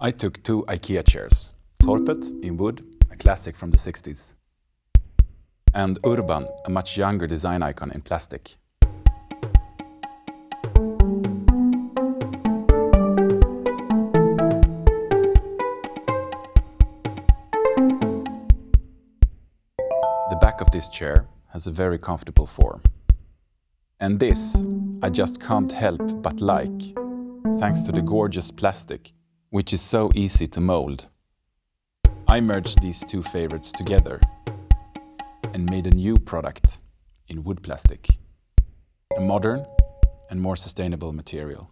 I took 2 IKEA chairs, Torpet in wood, a classic from the 60s, and Urban, a much younger design icon in plastic. The back of this chair has a very comfortable form. And this I just can't help but like, thanks to the gorgeous plastic, which is so easy to mold. I merged these 2 favorites together and made a new product in wood plastic, a modern and more sustainable material,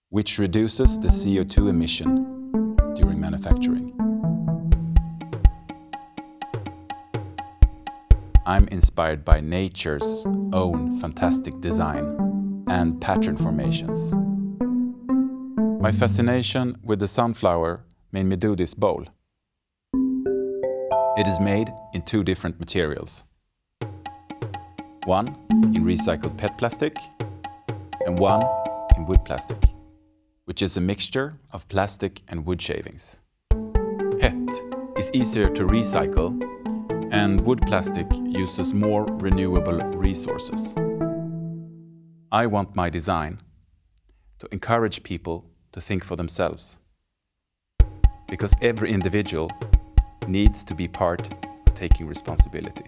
which reduces the CO2 emission during manufacturing. I'm inspired by nature's own fantastic design and pattern formations. My fascination with the sunflower made me do this bowl. It is made in 2 different materials. One in recycled PET plastic and one in wood plastic, which is a mixture of plastic and wood shavings. PET is easier to recycle, and wood plastic uses more renewable resources. I want my design to encourage people to think for themselves, because every individual needs to be part of taking responsibility.